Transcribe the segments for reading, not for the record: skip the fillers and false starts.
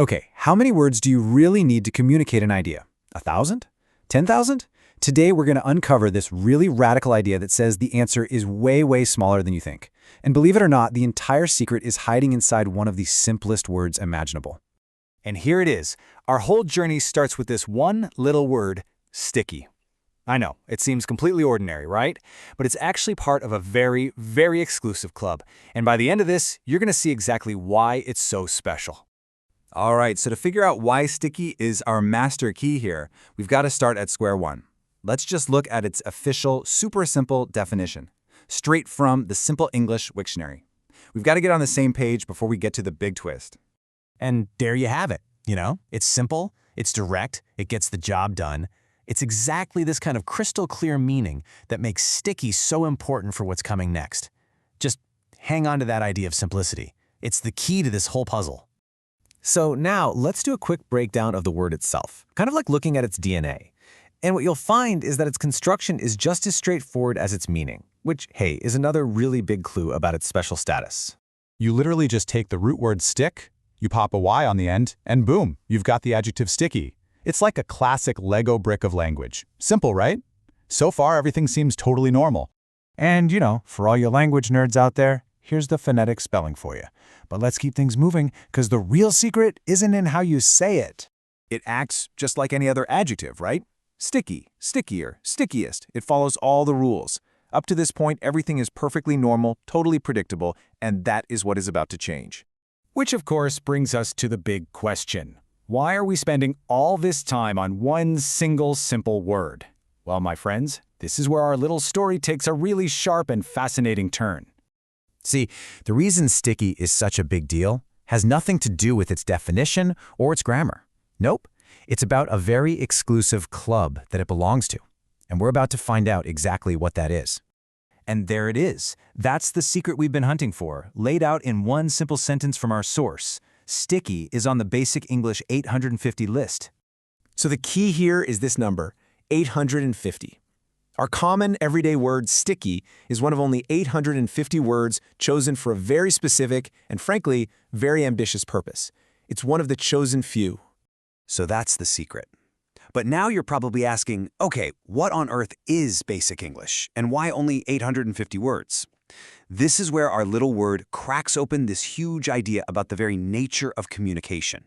Okay, how many words do you really need to communicate an idea? 1,000? 10,000? Today we're going to uncover this really radical idea that says the answer is way, way smaller than you think. And believe it or not, the entire secret is hiding inside one of the simplest words imaginable. And here it is. Our whole journey starts with this one little word, sticky. I know, it seems completely ordinary, right? But it's actually part of a very, very exclusive club. And by the end of this, you're going to see exactly why it's so special. All right, so to figure out why sticky is our master key here, we've got to start at square one. Let's just look at its official, super simple definition, straight from the Simple English Wiktionary. We've got to get on the same page before we get to the big twist. And there you have it, It's simple, it's direct, it gets the job done. It's exactly this kind of crystal clear meaning that makes sticky so important for what's coming next. Just hang on to that idea of simplicity. It's the key to this whole puzzle. So now let's do a quick breakdown of the word itself, kind of like looking at its DNA. And what you'll find is that its construction is just as straightforward as its meaning, which, hey, is another really big clue about its special status. You literally just take the root word stick, you pop a Y on the end, and boom, you've got the adjective sticky. It's like a classic Lego brick of language. Simple, right? So far, everything seems totally normal. And, for all your language nerds out there, here's the phonetic spelling for you. But let's keep things moving, because the real secret isn't in how you say it. It acts just like any other adjective, right? Sticky, stickier, stickiest. It follows all the rules. Up to this point, everything is perfectly normal, totally predictable, and that is what is about to change. Which, of course, brings us to the big question. Why are we spending all this time on one single simple word? Well, my friends, this is where our little story takes a really sharp and fascinating turn. See, the reason sticky is such a big deal has nothing to do with its definition or its grammar. Nope, it's about a very exclusive club that it belongs to. And we're about to find out exactly what that is. And there it is. That's the secret we've been hunting for, laid out in one simple sentence from our source. Sticky is on the Basic English 850 list. So the key here is this number, 850. Our common everyday word sticky is one of only 850 words chosen for a very specific and, frankly, very ambitious purpose. It's one of the chosen few. So that's the secret. But now you're probably asking, okay, what on earth is Basic English, and why only 850 words? This is where our little word cracks open this huge idea about the very nature of communication.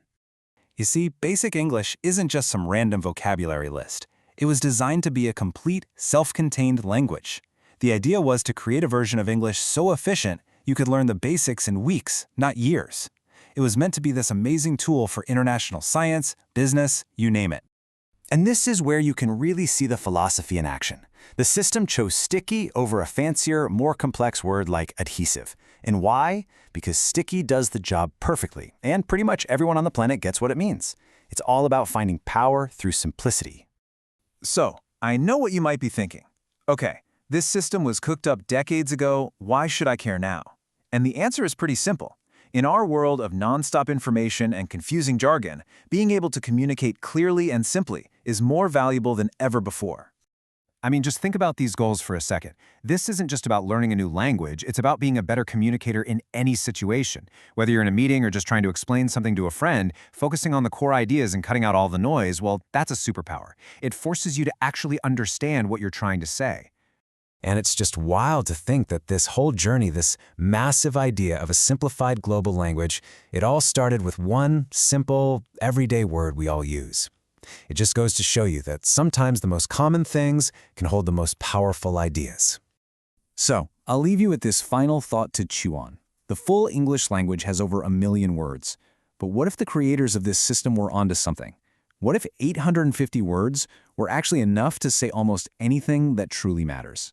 You see, Basic English isn't just some random vocabulary list. It was designed to be a complete, self-contained language. The idea was to create a version of English so efficient you could learn the basics in weeks, not years. It was meant to be this amazing tool for international science, business, you name it. And this is where you can really see the philosophy in action. The system chose sticky over a fancier, more complex word like adhesive. And why? Because sticky does the job perfectly, and pretty much everyone on the planet gets what it means. It's all about finding power through simplicity. So, I know what you might be thinking. Okay, this system was cooked up decades ago, why should I care now? And the answer is pretty simple. In our world of nonstop information and confusing jargon, being able to communicate clearly and simply is more valuable than ever before. I mean, just think about these goals for a second. This isn't just about learning a new language, it's about being a better communicator in any situation. Whether you're in a meeting or just trying to explain something to a friend, focusing on the core ideas and cutting out all the noise, well, that's a superpower. It forces you to actually understand what you're trying to say. And it's just wild to think that this whole journey, this massive idea of a simplified global language, it all started with one simple, everyday word we all use. It just goes to show you that sometimes the most common things can hold the most powerful ideas. So, I'll leave you with this final thought to chew on. The full English language has over 1 million words. But what if the creators of this system were onto something? What if 850 words were actually enough to say almost anything that truly matters?